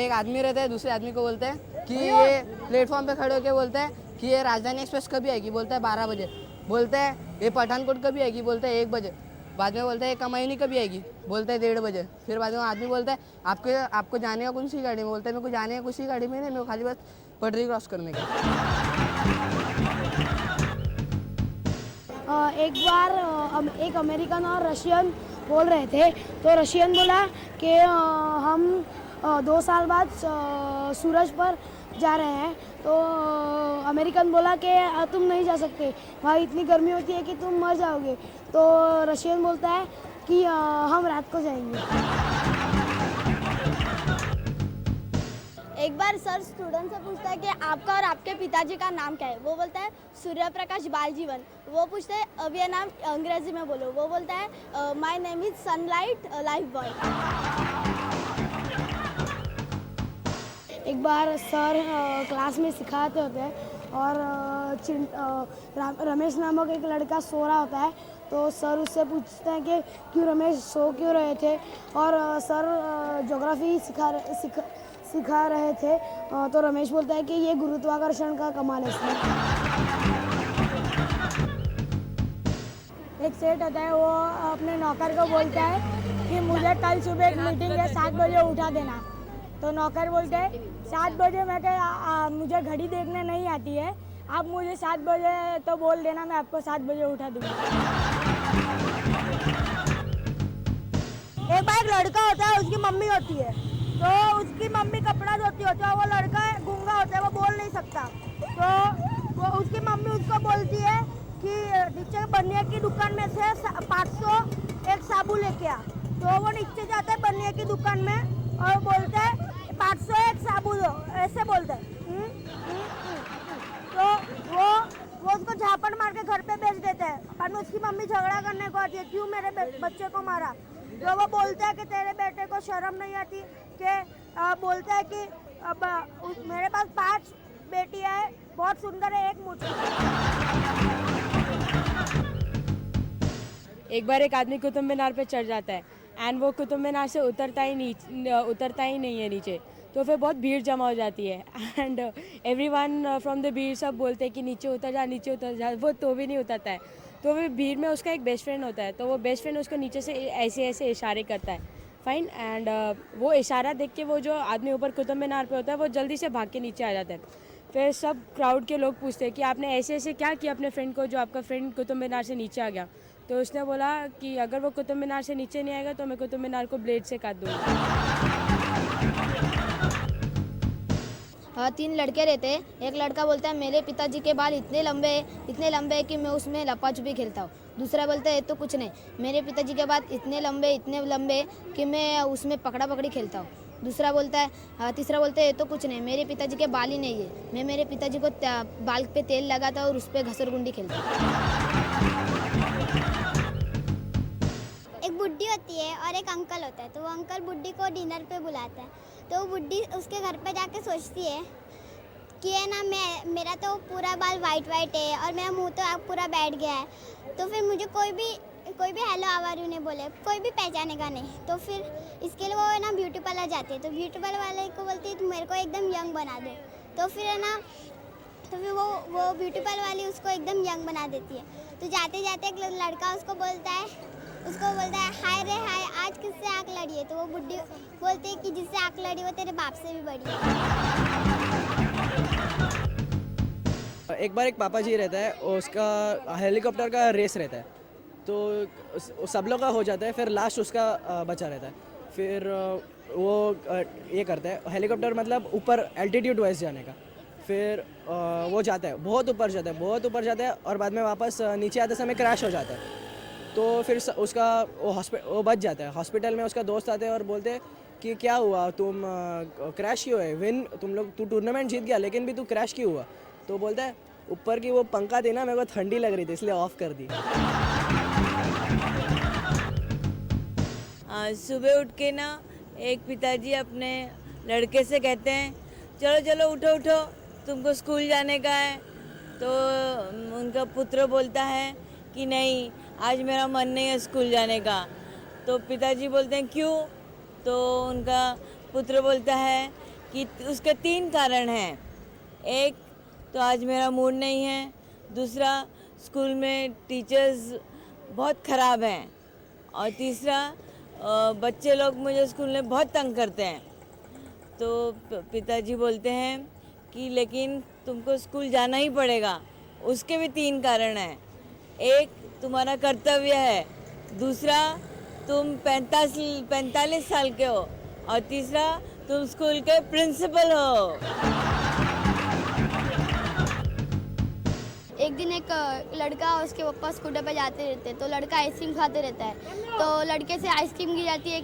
एक आदमी रहता है, दूसरे आदमी को बोलते हैं कि ये प्लेटफॉर्म पे खड़े होकर बोलते हैं कि ये राजधानी एक्सप्रेस कभी आएगी, बोलता है 12 बजे। बोलते हैं ये पठानकोट कभी आएगी, बोलता है 1 बजे। बाद में बोलता है ये कमायूनी कभी आएगी, बोलता है 1:30 बजे। फिर बाद में आदमी बोलता है आपको जाने का कौन सी गाड़ी में, बोलता है मेरे को जाने का किसी गाड़ी में नहीं, मेरे को खाली बस पटरी क्रॉस करने का। एक बार एक अमेरिकन और रशियन बोल रहे थे, तो रशियन बोला कि हम 2 साल बाद सूरज पर जा रहे हैं। तो अमेरिकन बोला कि तुम नहीं जा सकते, वहाँ इतनी गर्मी होती है कि तुम मर जाओगे। तो रशियन बोलता है कि हम रात को जाएंगे। एक बार सर स्टूडेंट से पूछता है कि आपका और आपके पिताजी का नाम क्या है। वो बोलता है सूर्य प्रकाश बालजीवन। वो पूछते हैं अब ये नाम अंग्रेजी में बोलो। वो बोलता है my name is sunlight life boy. एक बार सर क्लास में सिखाते होते हैं और रमेश नामक एक लड़का सो रहा होता है। तो सर उससे पूछते हैं कि क्यों रमेश सो क्यों रहे थे। और सर ज्योग्राफी सिखा रहे थे। तो रमेश बोलता है कि ये गुरुत्वाकर्षण का कमाल है इसमें। एक सेठ होता है, वो अपने नौकर को बोलता है कि मुझे कल सुबह एक मीटिंग है, 7 बजे उठा देना। तो नौकर बोलते हैं 7 बजे। मैं क्या मुझे घड़ी देखने नहीं आती है, आप मुझे 7 बजे तो बोल देना, मैं आपको 7 बजे उठा दूँगा। एक बार एक लड़का होता है, उसकी मम्मी होती है। तो उसकी मम्मी कपड़ा धोती होती है, वो लड़का गूंगा होता है, वो बोल नहीं सकता। तो वो उसकी मम्मी उसको बोलती है कि नीचे बनिया की दुकान में से 500 एक साबुन लेके आ। तो वो नीचे जाता है बनिया की दुकान में और बोलता है 500 एक साबुन दो, ऐसे बोलता है। तो वो उसको झापड़ मार के घर पे भेज देता है। पर उसकी मम्मी झगड़ा करने को आती है, क्यों मेरे बच्चे को मारा। तो वो बोलता है कि तेरे बेटे को शर्म नहीं आती कि बोलता है कि अब मेरे पास 5 बेटियां है, बहुत सुंदर है, एक मुझे। एक बार एक आदमी कुतुब मीनार पे चढ़ जाता है एंड वो कुतुब मीनार से उतरता ही नहीं है नीचे। तो फिर बहुत भीड़ जमा हो जाती है एंड एवरीवन फ्रॉम द भीड़ सब बोलते हैं कि नीचे उतर जा। वो तो भी नहीं उतरता है। तो फिर भीड़ में उसका एक बेस्ट फ्रेंड होता है, तो वो बेस्ट फ्रेंड उसको नीचे से ऐसे इशारे करता है। फाइन एंड वो इशारा देख के वो जो आदमी ऊपर कुतुब मीनार पे होता है वो जल्दी से भाग के नीचे आ जाता है। फिर सब क्राउड के लोग पूछते हैं कि आपने ऐसे क्या किया अपने फ्रेंड को, जो आपका फ्रेंड कुतुब मीनार से नीचे आ गया। तो उसने बोला कि अगर वो कुतुब मीनार से नीचे नहीं आएगा तो मैं कुतुब मीनार को ब्लेड से काट दूँगा। 3 लड़के रहते हैं। एक लड़का बोलता है मेरे पिताजी के बाल इतने लंबे हैं कि मैं उसमें लपाछुपी खेलता हूँ। दूसरा बोलता है तो कुछ नहीं, मेरे पिताजी के बाल इतने लंबे कि मैं उसमें पकड़ा पकड़ी खेलता हूँ। तीसरा बोलता है तो कुछ नहीं, मेरे पिताजी के बाल ही नहीं है, मैं मेरे पिताजी को बाल पे तेल लगाता और उस पर घसरगुंडी खेलता हूँ। एक बुड्ढी होती है और एक अंकल होता है। तो वो अंकल बुड्ढी को डिनर पे बुलाता है। तो बुड्ढी उसके घर पे जाके सोचती है कि है ना, मेरा तो पूरा बाल वाइट है और मेरा मुंह तो अब पूरा बैठ गया है। तो फिर मुझे कोई भी हेलो हाउ आर यू नहीं बोले, कोई भी पहचानेगा नहीं। तो फिर इसके लिए वो है ना ब्यूटी पार्लर जाती है। तो ब्यूटी पार्लर वाले को बोलती है मेरे को एकदम यंग बना दो। तो फिर है ना, तो फिर वो ब्यूटी पार्लर वाली उसको एकदम यंग बना देती है। तो जाते जाते एक लड़का उसको बोलता है हाय रे हाय, आज किससे आँख लड़ी है। तो वो बुड्ढी बोलती है कि जिससे आँख लड़ी वो तेरे बाप से भी बड़ी है। एक बार एक पापा जी रहता है, उसका हेलीकॉप्टर का रेस रहता है। तो सब लोग का हो जाता है, फिर लास्ट उसका बचा रहता है। फिर वो ये करता है, हेलीकॉप्टर मतलब ऊपर एल्टीट्यूड वाइज जाने का। फिर वो जाता है, बहुत ऊपर जाता है और बाद में वापस नीचे आते समय क्रैश हो जाता है। तो फिर उसका वो बच जाता है। हॉस्पिटल में उसका दोस्त आते हैं और बोलते हैं कि क्या हुआ, तुम क्रैश क्यों है, तू टूर्नामेंट जीत गया लेकिन भी तू क्रैश क्यों हुआ। तो बोलता है ऊपर की वो पंखा थी ना, मेरे को ठंडी लग रही थी इसलिए ऑफ कर दी। सुबह उठ के ना एक पिताजी अपने लड़के से कहते हैं चलो उठो तुमको स्कूल जाने का है। तो उनका पुत्र बोलता है कि नहीं, आज मेरा मन नहीं है स्कूल जाने का। तो पिताजी बोलते हैं क्यों। तो उनका पुत्र बोलता है कि उसके 3 कारण हैं। एक तो आज मेरा मूड नहीं है, दूसरा स्कूल में टीचर्स बहुत ख़राब हैं, और तीसरा बच्चे लोग मुझे स्कूल में बहुत तंग करते हैं। तो पिताजी बोलते हैं कि लेकिन तुमको स्कूल जाना ही पड़ेगा। उसके भी 3 कारण हैं। एक तुम्हारा कर्तव्य है, दूसरा तुम 45 साल के हो, और तीसरा तुम स्कूल के प्रिंसिपल हो। एक दिन एक लड़का और उसके पापा स्कूटर पे जाते रहते, तो लड़का आइसक्रीम खाते रहता है, तो लड़के से आइसक्रीम गिर जाती है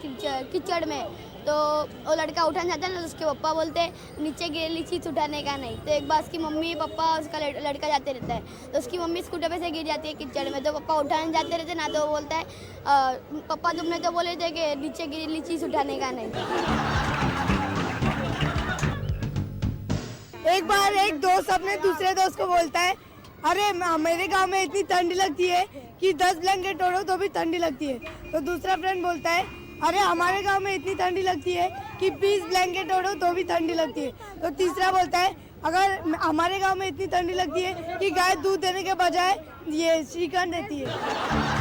कीचड़ में, तो वो लड़का उठाने जाता है ना, तो उसके पापा बोलते हैं नीचे गिरेली चीज़ उठाने का नहीं। तो एक बार उसकी मम्मी पापा उसका लड़का जाते रहता है, तो उसकी मम्मी स्कूटर पे से गिर जाती है कीचड़ में, तो पापा उठाने जाते रहते ना, तो वो बोलता है पापा तुमने तो बोले थे कि नीचे गिरेली चीज़ उठाने का नहीं। एक बार एक दोस्त अपने दूसरे दोस्त को बोलता है, अरे मेरे गांव में इतनी ठंडी लगती है कि 10 ब्लैंकेट ओढ़ो तो भी ठंडी लगती है। तो दूसरा फ्रेंड बोलता है, अरे हमारे गांव में इतनी ठंडी लगती है कि 20 ब्लैंकेट ओढ़ो तो भी ठंडी लगती है। तो तीसरा बोलता है, अगर हमारे गांव में इतनी ठंडी लगती है कि गाय दूध देने के बजाय ये श्रीखंड देती है।